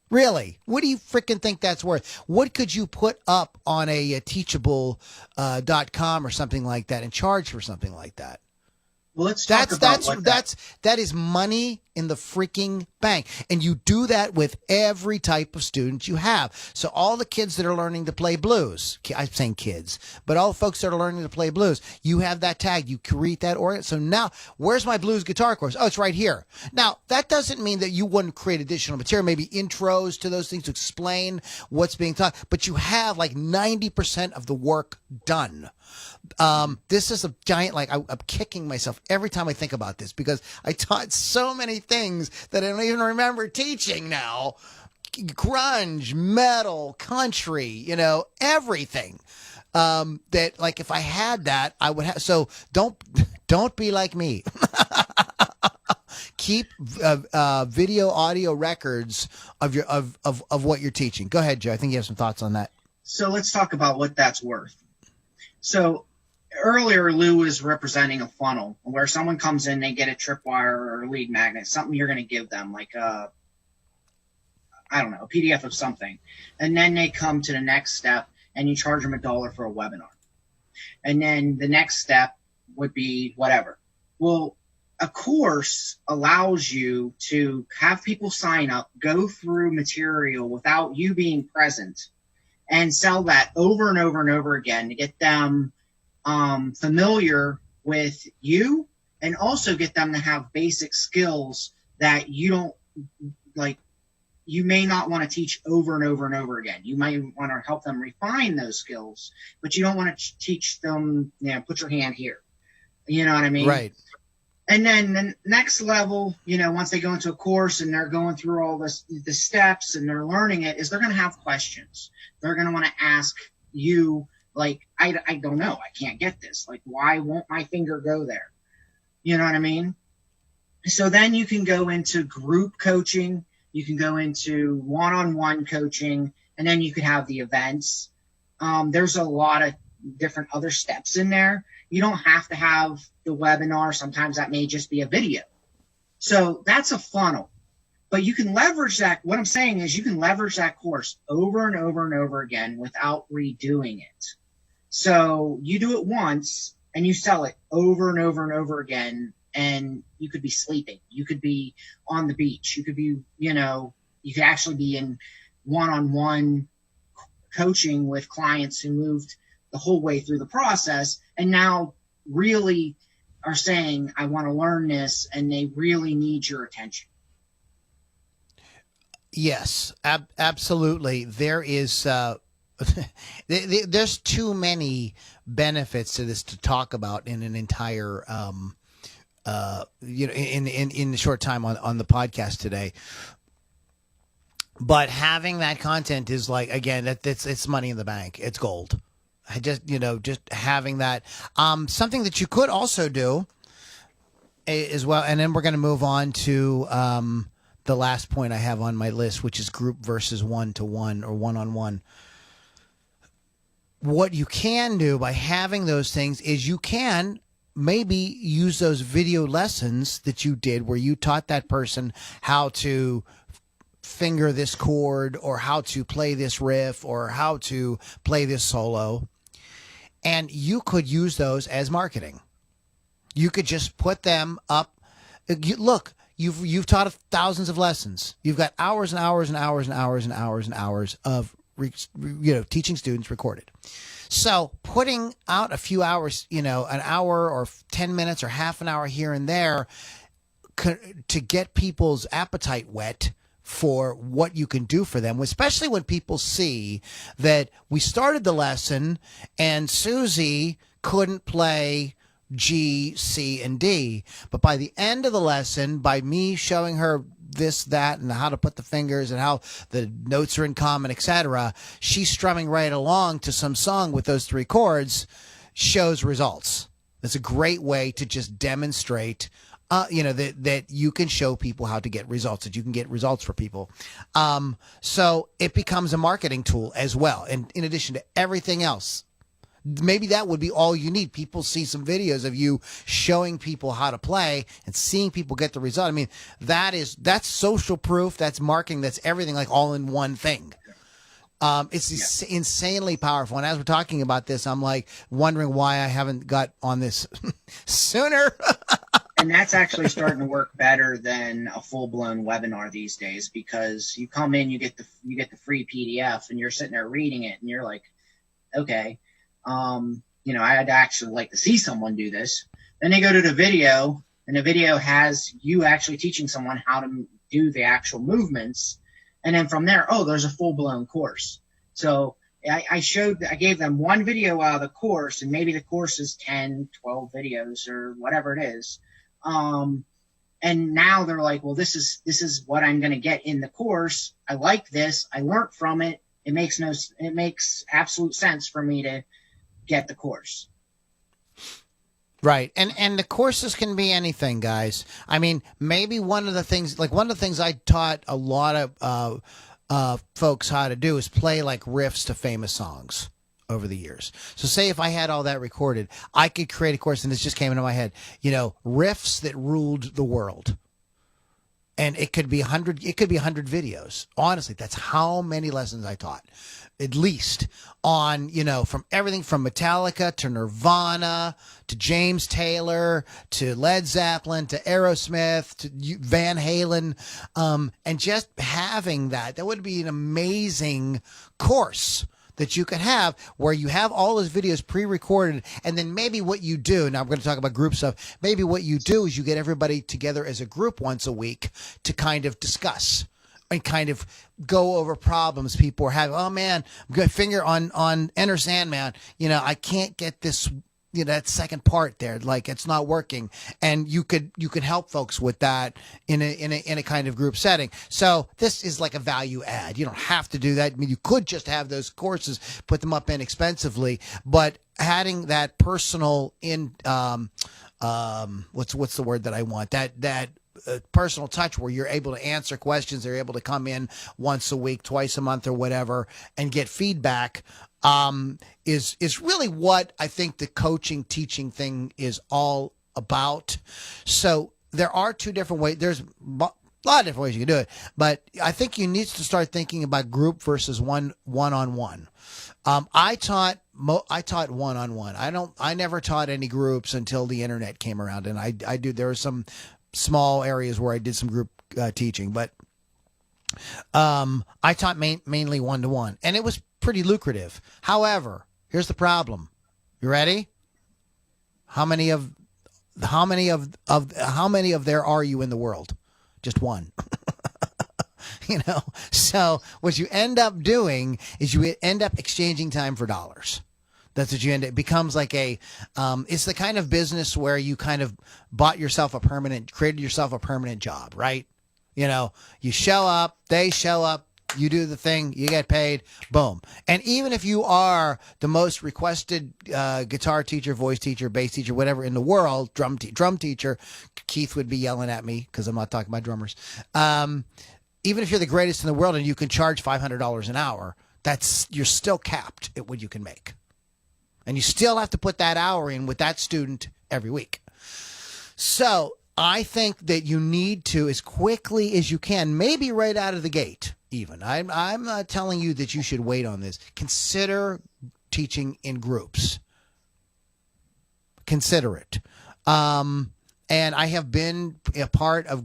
Really? What do you freaking think that's worth? What could you put up on a teachable.com or something like that and charge for something like that? Well, let's talk that is money in the freaking bank. And you do that with every type of student you have. So all the kids that are learning to play blues, I'm saying kids, but all the folks that are learning to play blues, you have that tag, you create that organ. So now, where's my blues guitar course? Oh, it's right here. Now, that doesn't mean that you wouldn't create additional material, maybe intros to those things to explain what's being taught, but you have like 90% of the work done. This is a giant, I'm kicking myself every time I think about this, because I taught so many things that I don't even remember teaching now. Grunge, metal, country, everything. That if I had that, I would have. So don't be like me. Keep video, audio records of what you're teaching. Go ahead, Joe. I think you have some thoughts on that. So let's talk about what that's worth. So earlier, Lou was representing a funnel where someone comes in, they get a tripwire or a lead magnet, something you're going to give them, like a PDF of something. And then they come to the next step and you charge them $1 for a webinar. And then the next step would be whatever. Well, a course allows you to have people sign up, go through material without you being present, and sell that over and over and over again to get them familiar with you, and also get them to have basic skills that you don't you may not want to teach over and over and over again. You might want to help them refine those skills, but you don't want to teach them, put your hand here. You know what I mean? Right. And then the next level, once they go into a course and they're going through all the steps and they're learning it, is they're going to have questions. They're going to want to ask you, I don't know. I can't get this. Why won't my finger go there? You know what I mean? So then you can go into group coaching. You can go into one-on-one coaching, and then you could have the events. There's a lot of different other steps in there. You don't have to have the webinar. Sometimes that may just be a video. So that's a funnel. But you can leverage that. What I'm saying is you can leverage that course over and over and over again without redoing it. So you do it once and you sell it over and over and over again, and you could be sleeping. You could be on the beach. You could be, you could actually be in one-on-one coaching with clients who moved the whole way through the process and now really are saying, I want to learn this, and they really need your attention. Yes, absolutely. There is there's too many benefits to this to talk about in an entire in the short time on the podcast today. But having that content is it's money in the bank. It's gold. I just having that. Something that you could also do as well, and then we're going to move on to the last point I have on my list, which is group versus one-to-one or one-on-one. what you can do by having those things is you can maybe use those video lessons that you did where you taught that person how to finger this chord or how to play this riff or how to play this solo. And you could use those as marketing. You could just put them up. Look, you've taught thousands of lessons. You've got hours and hours and hours and hours and hours and hours of teaching students recorded. So putting out a few hours, an hour or 10 minutes or half an hour here and there to get people's appetite whet for what you can do for them, especially when people see that we started the lesson and Susie couldn't play G, C, and D. But by the end of the lesson, by me showing her this, that, and how to put the fingers and how the notes are in common, etc., she's strumming right along to some song with those 3 chords, shows results. That's a great way to just demonstrate that you can show people how to get results, that you can get results for people. So it becomes a marketing tool as well. And in addition to everything else, maybe that would be all you need. People see some videos of you showing people how to play and seeing people get the result. I mean, that's social proof. That's marketing. That's everything, like all in one thing. It's insanely powerful. And as we're talking about this, I'm like wondering why I haven't got on this sooner. And that's actually starting to work better than a full-blown webinar these days, because you come in, you get the free PDF, and you're sitting there reading it, and you're like, okay, I'd actually like to see someone do this. Then they go to the video, and the video has you actually teaching someone how to do the actual movements, and then from there, there's a full-blown course. So I gave them one video out of the course, and maybe the course is 10, 12 videos or whatever it is. And now they're like, well, this is what I'm going to get in the course. I like this. I learned from it. It makes absolute sense for me to get the course. Right. And the courses can be anything, guys. I mean, maybe one of the things I taught a lot of folks how to do is play like riffs to famous songs over the years. So say if I had all that recorded, I could create a course, and this just came into my head, riffs that ruled the world. And it could be 100 videos. Honestly, that's how many lessons I taught, at least on, from everything from Metallica to Nirvana to James Taylor to Led Zeppelin to Aerosmith to Van Halen. And just having that would be an amazing course that you could have, where you have all those videos pre-recorded, and then maybe what you do, now I'm going to talk about group stuff, maybe what you do is you get everybody together as a group once a week to kind of discuss and kind of go over problems people are having. Oh man, I'm going to finger on Enter Sandman. I can't get this, that second part there, like it's not working. And you could help folks with that in a kind of group setting. So this is like a value add. You don't have to do that. I mean, you could just have those courses, put them up inexpensively, but adding that personal what's the word that I want? That personal touch, where you're able to answer questions, they're able to come in once a week, twice a month or whatever, and get feedback, is really what I think the coaching teaching thing is all about. So there are 2 different ways. There's a lot of different ways you can do it, but I think you need to start thinking about group versus one-on-one. I taught one-on-one. I never taught any groups until the internet came around, and there were some small areas where I did some group teaching, but I taught mainly one-to-one, and it was pretty lucrative. However, here's the problem. You ready? How many of there are you in the world? Just one. So what you end up doing is you end up exchanging time for dollars. That's what you end up. It becomes like it's the kind of business where you kind of created yourself a permanent job, right? You show up, they show up, you do the thing, you get paid, boom. And even if you are the most requested guitar teacher, voice teacher, bass teacher, whatever in the world, drum teacher, Keith would be yelling at me because I'm not talking about drummers. Even if you're the greatest in the world and you can charge $500 an hour, you're still capped at what you can make. And you still have to put that hour in with that student every week. So I think that you need to, as quickly as you can, maybe right out of the gate, even. I'm not telling you that you should wait on this. Consider teaching in groups. Consider it. And I have been a part of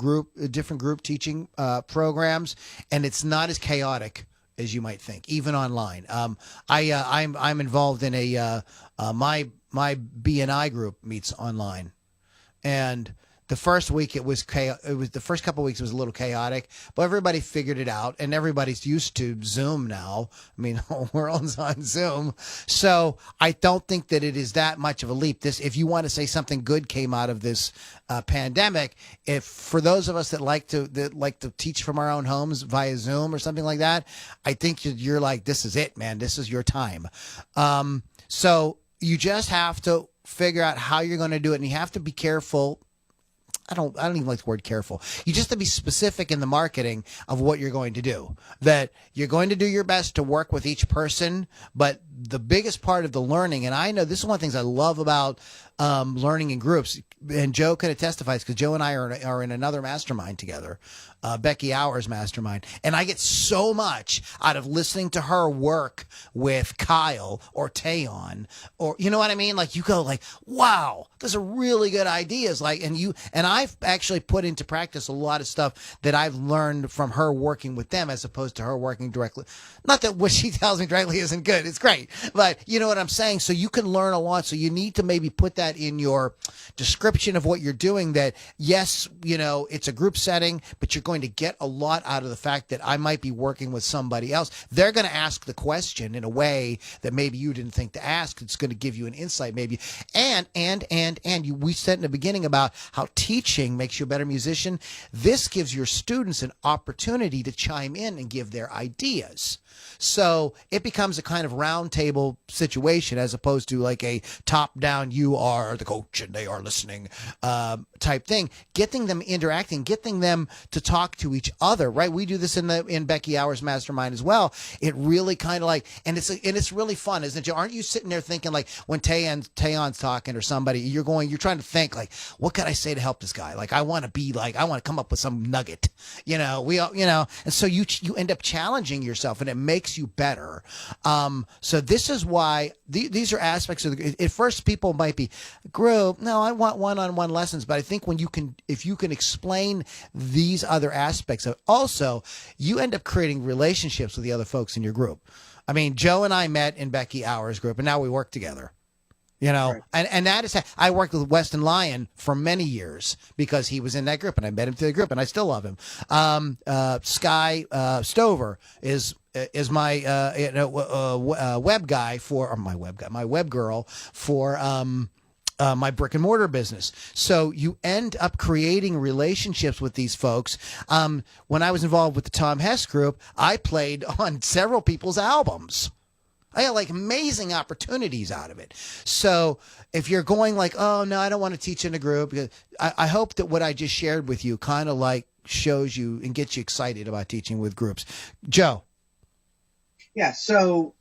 different group teaching programs, and it's not as chaotic as you might think, even online. I'm involved in my BNI group meets online. And the first week the first couple of weeks was a little chaotic, but everybody figured it out, and everybody's used to Zoom now. I mean, the whole world's on Zoom. So I don't think that it is that much of a leap. If you want to say something good came out of this pandemic, if for those of us that like to teach from our own homes via Zoom or something like that, I think you're like, this is it, man. This is your time. So you just have to figure out how you're going to do it, and you have to be careful. I don't even like the word careful. You just have to be specific in the marketing of what you're going to do. That you're going to do your best to work with each person, but the biggest part of the learning, and I know this is one of the things I love about learning in groups, and Joe kind of testifies because Joe and I are in another mastermind together, Becky Hours mastermind, and I get so much out of listening to her work with Kyle or Tayon, or you know what I mean? Like you go like, wow, those are really good ideas. Like, and I've actually put into practice a lot of stuff that I've learned from her working with them as opposed to her working directly. Not that what she tells me directly isn't good. It's great. But you know what I'm saying? So you can learn a lot. So you need to maybe put that in your description of what you're doing, that yes, you know, it's a group setting, but you're going to get a lot out of the fact that I might be working with somebody else. They're going to ask the question in a way that maybe you didn't think to ask. It's going to give you an insight maybe. We said in the beginning about how teaching makes you a better musician. This gives your students an opportunity to chime in and give their ideas. So it becomes a kind of round table situation as opposed to like a top down, you are the coach and they are listening type thing. Getting them interacting, getting them to talk to each other, right? We do this in Becky Hours Mastermind as well. It really kind of like, and it's really fun, isn't it? Aren't you sitting there thinking like when Tayon's talking or somebody, you're trying to think like, what can I say to help this guy? Like I want to come up with some nugget, and so you end up challenging yourself, and it makes you better. So this is why these are aspects of at first people might be group. No, I want one-on-one lessons, but I think if you can explain these other aspects of also, you end up creating relationships with the other folks in your group. I mean, Joe and I met in Becky Hours group, and now we work together. Right. And that is, I worked with Weston Lyon for many years because he was in that group, and I met him through the group, and I still love him. Sky Stover is my web guy my web girl for my brick and mortar business. So you end up creating relationships with these folks. When I was involved with the Tom Hess group, I played on several people's albums. I got like amazing opportunities out of it. So if you're going like, oh no, I don't want to teach in a group, because I hope that what I just shared with you kind of like shows you and gets you excited about teaching with groups. Joe. Yeah. So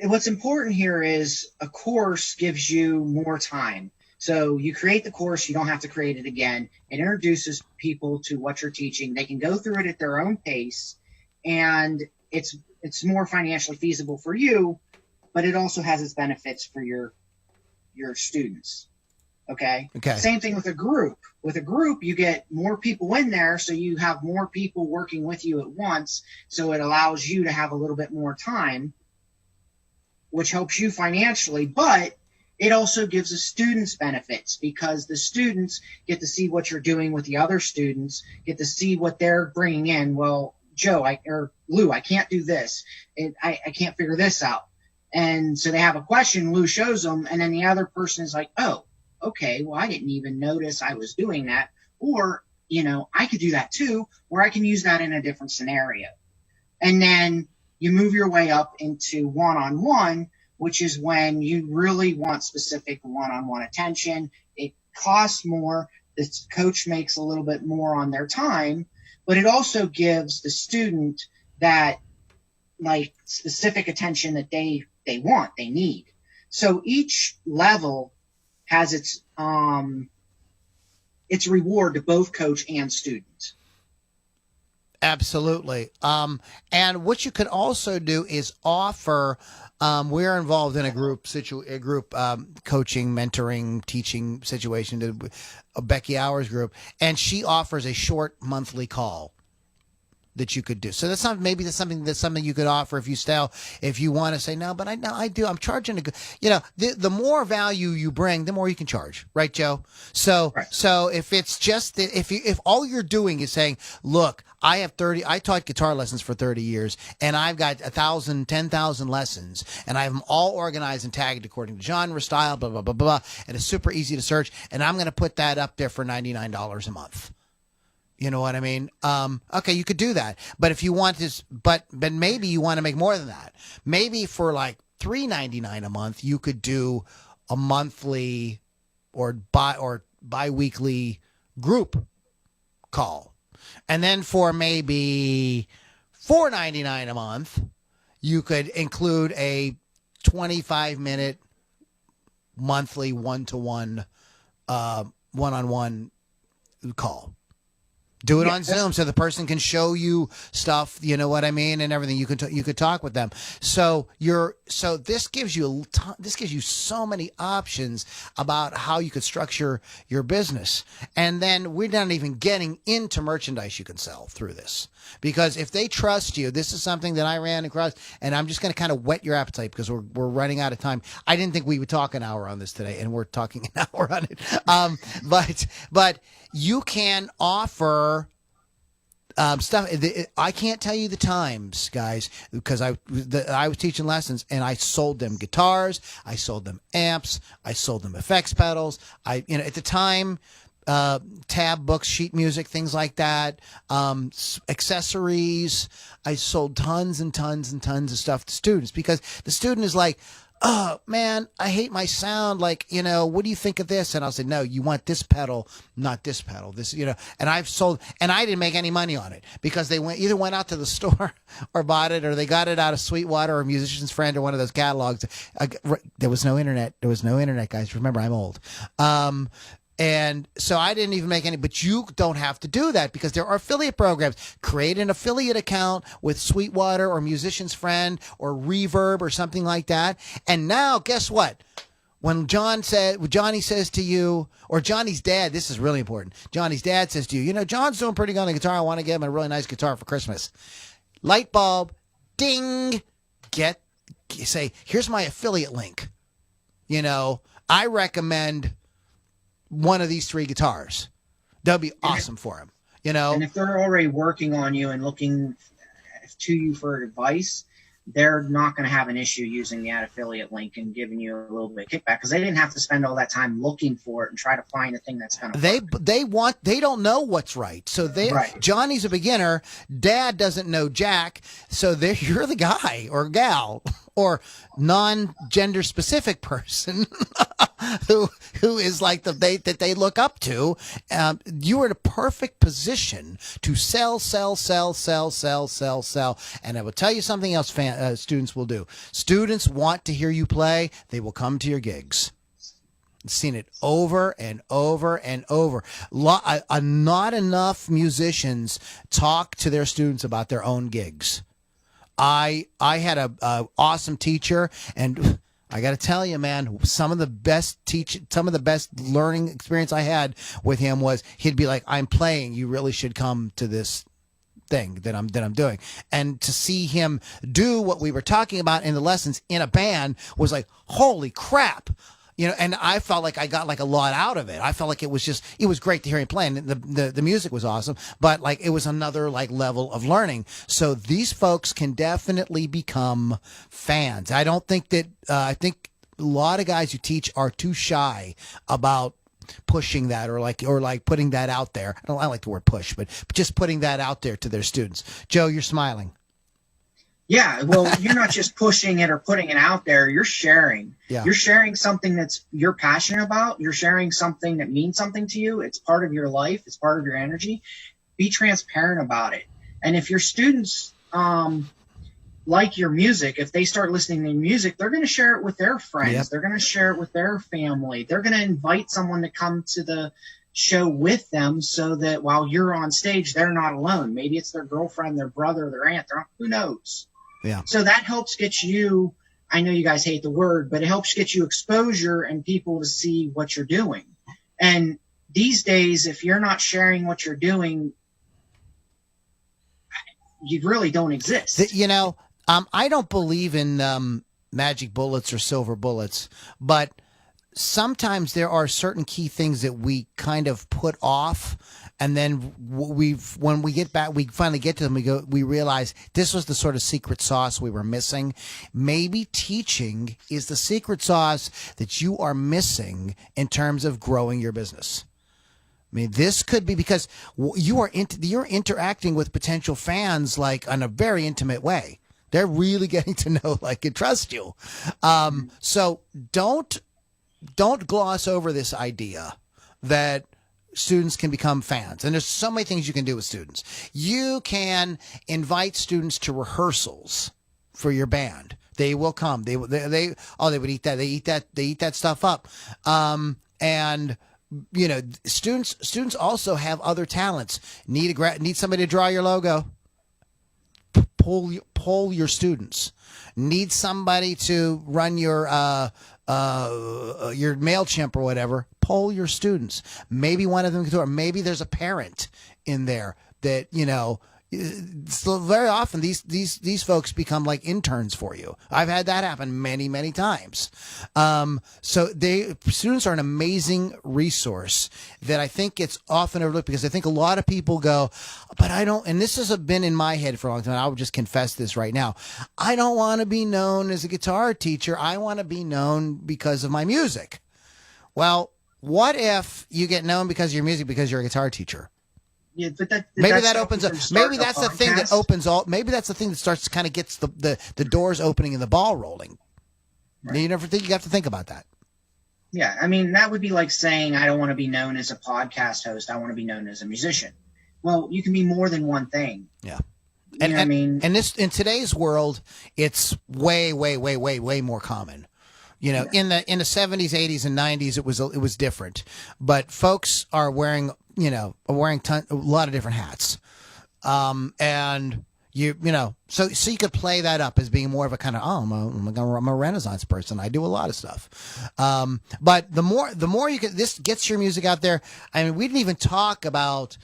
what's important here is a course gives you more time. So you create the course, you don't have to create it again. It introduces people to what you're teaching. They can go through it at their own pace, and it's more financially feasible for you, but it also has its benefits for your students. Okay. Same thing with a group. With a group, you get more people in there, so you have more people working with you at once. So it allows you to have a little bit more time, which helps you financially, but it also gives the students benefits because the students get to see what you're doing with the other students, get to see what they're bringing in. Well, Joe, or Lou, I can't do this. I can't figure this out. And so they have a question, Lou shows them, and then the other person is like, oh, okay, well, I didn't even notice I was doing that. Or, I could do that too, or I can use that in a different scenario. And then you move your way up into one-on-one, which is when you really want specific one-on-one attention. It costs more. The coach makes a little bit more on their time, but it also gives the student that like specific attention that they they want, they need. So each level has its reward to both coach and student. Absolutely. And what you could also do is offer. We're involved in a group coaching, mentoring, teaching situation to a Becky Hours group, and she offers a short monthly call that you could do. So that's something you could offer if you want to say, no, but I'm charging the more value you bring, the more you can charge. Right, Joe? So, Right. so if it's just, if all you're doing is saying, look, I taught guitar lessons for 30 years and I've got 10,000 lessons and I have them all organized and tagged according to genre, style, blah, blah, blah, blah. And it's super easy to search. And I'm going to put that up there for $99 a month. You know what I mean? Okay, you could do that. But if you want this, but maybe you want to make more than that. Maybe for like $3.99 a month, you could do a monthly or bi-weekly group call. And then for maybe $4.99 a month, you could include a 25-minute monthly one-to-one, one-on-one call. Do it on Zoom so the person can show you stuff, you know what I mean, and everything. You could talk with them. So this gives you so many options about how you could structure your business. And then we're not even getting into merchandise you can sell through this. Because if they trust you, this is something that I ran across, and I'm just going to kind of whet your appetite because we're running out of time. I didn't think we would talk an hour on this today, and we're talking an hour on it. But you can offer stuff. I can't tell you the times, guys, because I was teaching lessons and I sold them guitars, I sold them amps, I sold them effects pedals. At the time, tab books, sheet music, things like that, accessories. I sold tons and tons and tons of stuff to students because the student is like, oh man, I hate my sound. Like, what do you think of this? And I'll say, no, you want this pedal, not this pedal. This, and I've sold, and I didn't make any money on it because they either went out to the store or bought it, or they got it out of Sweetwater or Musician's Friend or one of those catalogs. There was no internet. There was no internet, guys. Remember, I'm old. And so I didn't even make any, but you don't have to do that because there are affiliate programs. Create an affiliate account with Sweetwater or Musician's Friend or Reverb or something like that. And now, guess what? When Johnny says to you, or Johnny's dad, this is really important. Johnny's dad says to you, John's doing pretty good on the guitar. I want to get him a really nice guitar for Christmas. Light bulb, ding, say, here's my affiliate link. I recommend one of these 3 guitars. That'd be awesome for him, And if they're already working on you and looking to you for advice, they're not going to have an issue using the ad affiliate link and giving you a little bit of kickback because they didn't have to spend all that time looking for it and try to find a thing that's going to they don't know what's right. So right. Johnny's a beginner, dad doesn't know jack, so you're the guy or gal or non-gender specific person who is like that they look up to. You are in a perfect position to sell. And I will tell you something else students will do. Students want to hear you play. They will come to your gigs. I've seen it over and over and over. Not enough musicians talk to their students about their own gigs. I had a awesome teacher, and I got to tell you, man, some of the best learning experience I had with him was he'd be like, "I'm playing. You really should come to this thing that I'm doing." And to see him do what we were talking about in the lessons in a band was like, holy crap. And I felt like I got like a lot out of it. I felt like it was great to hear him play, and the music was awesome, but like it was another like level of learning. So these folks can definitely become fans. I don't think that, I think a lot of guys who teach are too shy about pushing that or putting that out there. I don't like the word push, but just putting that out there to their students. Joe, you're smiling. Yeah, well, you're not just pushing it or putting it out there. You're sharing. Yeah. You're sharing something you're passionate about. You're sharing something that means something to you. It's part of your life. It's part of your energy. Be transparent about it. And if your students, like your music, if they start listening to music, they're going to share it with their friends. Yep. They're going to share it with their family. They're going to invite someone to come to the show with them so that while you're on stage, they're not alone. Maybe it's their girlfriend, their brother, their aunt, who knows? Yeah. So that helps get you, I know you guys hate the word, but it helps get you exposure and people to see what you're doing. And these days, if you're not sharing what you're doing, you really don't exist. I don't believe in magic bullets or silver bullets, but sometimes there are certain key things that we kind of put off, and then when we get back, we finally get to them. We realize this was the sort of secret sauce we were missing. Maybe teaching is the secret sauce that you are missing in terms of growing your business. I mean, this could be because you're interacting with potential fans like in a very intimate way. They're really getting to know, like, and trust you. So don't gloss over this idea that students can become fans. And there's so many things you can do with students. You can invite students to rehearsals for your band. They will come. They would eat that. They eat that stuff up. And students also have other talents. Need somebody to draw your logo. Poll your students. Need somebody to run your MailChimp or whatever. Poll your students. Maybe one of them can do it. Maybe there's a parent in there that So very often these folks become like interns for you. I've had that happen many, many times. So students are an amazing resource that I think it's often overlooked, because I think a lot of people go, but I don't, and this has been in my head for a long time. I'll just confess this right now. I don't want to be known as a guitar teacher. I want to be known because of my music. Well, what if you get known because of your music because you're a guitar teacher? Yeah, but maybe that opens up. Maybe that's the thing that opens all. Maybe that's the thing that starts to kind of gets the doors opening and the ball rolling. Right. You have to think about that. Yeah, I mean, that would be like saying I don't want to be known as a podcast host. I want to be known as a musician. Well, you can be more than one thing. Yeah. And I mean, and this in today's world, it's way more common. In the 70s, 80s, and 90s, it was different. But folks are wearing a lot of different hats, and so you could play that up as being more of a kind of I'm a Renaissance person. I do a lot of stuff. But the more you this gets your music out there. I mean, we didn't even talk about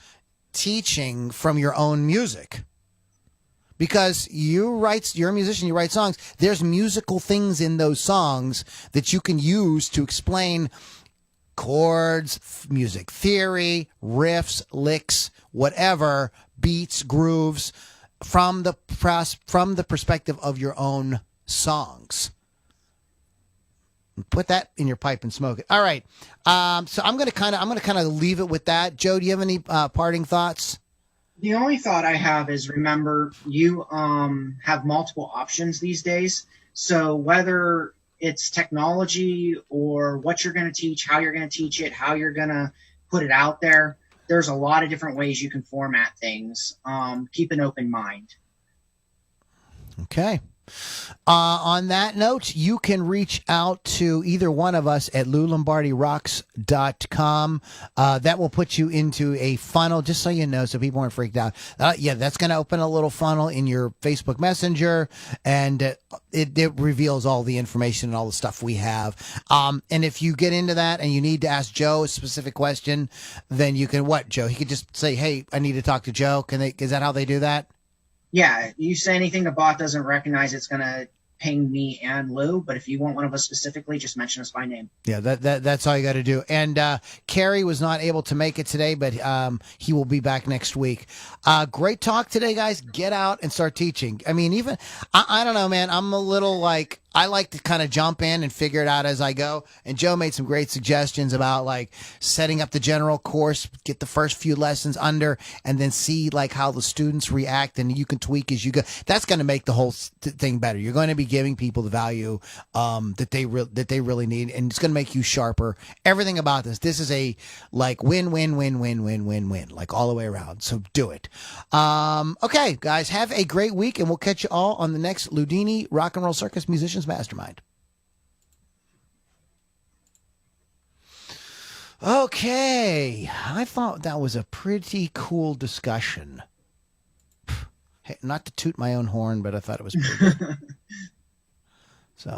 teaching from your own music. Because you're a musician, you write songs. There's musical things in those songs that you can use to explain chords, music theory, riffs, licks, whatever, beats, grooves, from the perspective of your own songs. Put that in your pipe and smoke it. All right. So I'm gonna kind of leave it with that. Joe, do you have any parting thoughts? The only thought I have is, remember, you have multiple options these days. So whether it's technology or what you're going to teach, how you're going to teach it, how you're going to put it out there, there's a lot of different ways you can format things. Keep an open mind. Okay. On that note, you can reach out to either one of us at LouLombardiRocks.com. That will put you into a funnel, just so you know, so people aren't freaked out. That's going to open a little funnel in your Facebook Messenger, and it reveals all the information and all the stuff we have. And if you get into that and you need to ask Joe a specific question, then you can, Joe? He could just say, hey, I need to talk to Joe. Is that how they do that? Yeah, you say anything the bot doesn't recognize, it's going to ping me and Lou. But if you want one of us specifically, just mention us by name. Yeah, that's all you got to do. And Kerry was not able to make it today, but he will be back next week. Great talk today, guys. Get out and start teaching. I mean, even I don't know, man. I'm a little like I like to kind of jump in and figure it out as I go. And Joe made some great suggestions about like setting up the general course, get the first few lessons under, and then see like how the students react, and you can tweak as you go. That's going to make the whole thing better. You're going to be giving people the value that they really need, and it's going to make you sharper. Everything about this is a like win, like all the way around. So do it. Okay, guys, have a great week, and we'll catch you all on the next Ludini Rock and Roll Circus Musicians Mastermind. Okay, I thought that was a pretty cool discussion. Hey, not to toot my own horn, but I thought it was pretty good.